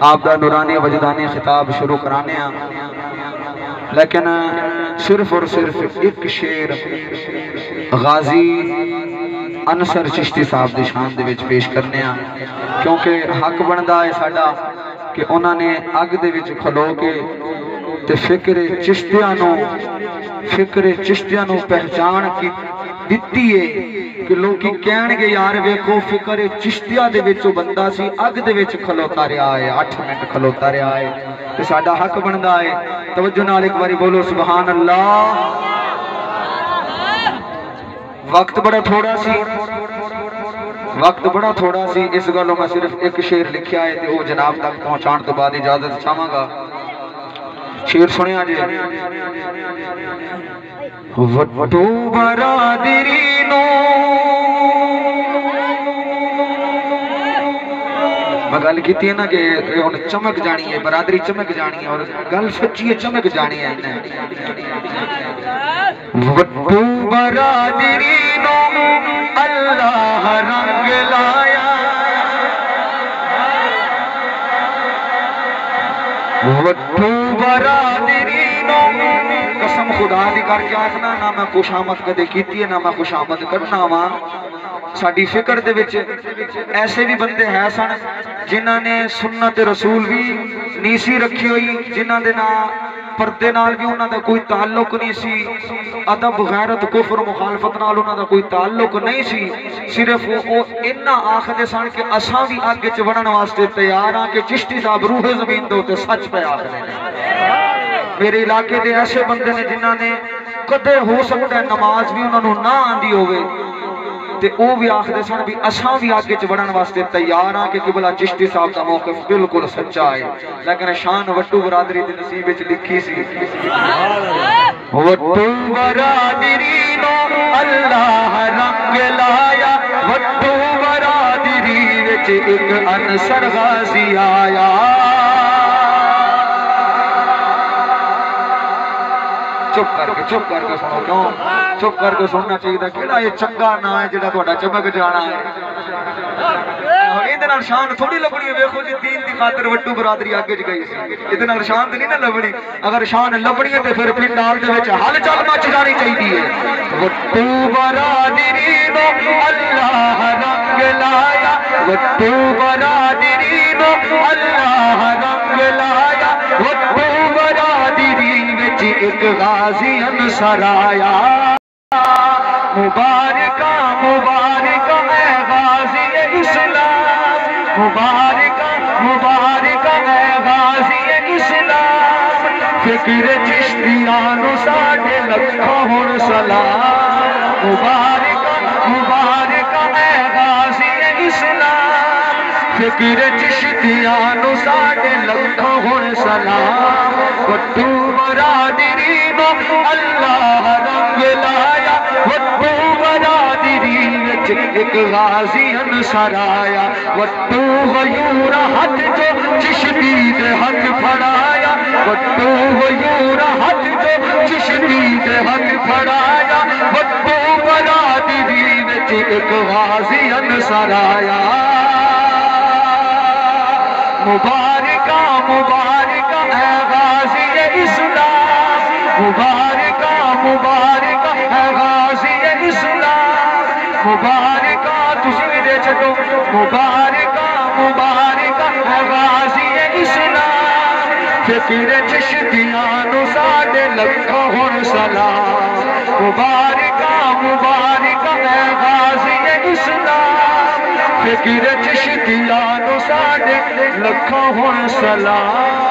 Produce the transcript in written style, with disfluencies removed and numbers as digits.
آپ دا نورانی وجدانی خطاب شروع کرانے ہیں، لیکن صرف اور صرف ایک شعر غازی انصر چشتی صاحب دی شان دے وچ پیش کرنے ہیں، کیونکہ حق بندا ہے ساڈا کہ انہوں نے اگ دے وچ کھلو کے تے فکر چشتیاں نو پہچان کی دتی ہے کہ لوگ کہن گے یار ویکھو فکر چشتیاں دے وچوں بندہ سی اگ دے وچ کھلوتا رہا ہے، 8 منٹ کھلوتا رہا ہے، تے ساڈا حق بندا ہے۔ توجہ نال ایک باری بولو سبحان اللہ۔ وقت بڑا تھوڑا سی، اس گلوں میں صرف ایک شعر لکھیا ہے تے وہ جناب تک پہنچان تو بعد اجازت چاہواں گا۔ شعر سنیا جی۔ وٹو برادری نو میں گل کیتی ہے نا کہ ہن چمک جانی ہے، برادری چمک جانی ہے، اور گل سچی ہے، چمک جانی ہے۔ وٹو برادری نو اللہ رنگ لایا، وٹو برادری نو قسم خدا دی کر کے آخنا نہ میں خوشامد کدے کیتی ہے نہ میں خوشامد کرنا وا۔ ساڈی فکر دے وچ ایسے بھی بندے ہیں سن جنہاں نے سنت رسول بھی نہیں سی رکھی ہوئی، جنہاں دے نال پردے نال بھی انہاں دا کوئی تعلق نہیں سی، ادب غیرت کفر مخالفت نال انہاں دا کوئی تعلق نہیں سی، صرف وہ اتنا آخدے سن کہ اساں بھی اگ وچ وڑن واسطے تیار ہاں کہ چشتی صاحب روح زمین دے تے سچ پہ آخدے نے۔ میرے علاقے دے ایسے بندے نے جنہاں نے کدے ہو سکتا ہے نماز بھی انہاں نو نہ آندی ہوئے تے او بھی آخدے سن بھی اساں بھی آگے چ وڑن واسطے تیار ہاں کہ قبلہ چشتی صاحب دا موقف بالکل سچا ہے، لیکن شان وٹو برادری دے نصیب وچ لکھی سی۔ وٹو برادری نو اللہ رنگ لایا، وٹو برادری وچ ایک انصر غازی آیا۔ چپ کر کے سنو، کیوں چپ کر کے سننا چاہیے؟ کیڑا یہ چنگا نا ہے جڑا تہاڈا چمک جانا ہے؟ یہ شان تھوڑی لبنی ہے، ویکھو جی دین دی خاطر وٹو برادری آگے گئی سی، یہ شان تو نہیں نہ لبنی، اگر شان لبنی ہے تو پھر پنڈال دے وچ ہل چل مچ جانی چاہیے۔ وٹو برادری نو اللہ رنگ لایا، وٹو برادری نو اللہ رنگ لایا، وٹو برادری ایک غازی انصر آیا۔ مبارکہ مبارکہ اے غازی اسلام، مبارکہ مبارکہ اے غازی اسلام، فکر چشتیاں نو ساڈے لکھاں ہن سلام۔ مبارکہ مبارکہ اے غازی اسلام، فکر چشتیاں نو ساڈے لکھاں ہن سلام۔ وٹو برادری نو اللہ رنگ لایا، وٹو برادری وچ ایک غازی انصر آیا۔ وٹو غیور ہاتھ جو چشتی دے ہاتھ پھڑایا، وٹو غیور ہاتھ جو چشتی دے ہاتھ پھڑایا، وٹو برادری وچ ایک غازی انصر آیا۔ مبارکہ مبارکہ اے غازی اسلام، مبارکہ مبارکہ اے غازی اسلام، مبارکہ تسی بھی دے چھڈو، مبارکہ مبارکہ اے غازی اسلام، فکر چشتیاں نو ساڈے لکھاں ہن سلام۔ مبارکہ مبارکہ اے غازی اسلام، فکر چشتیاں نو ساڈے لکھاں ہن سلام۔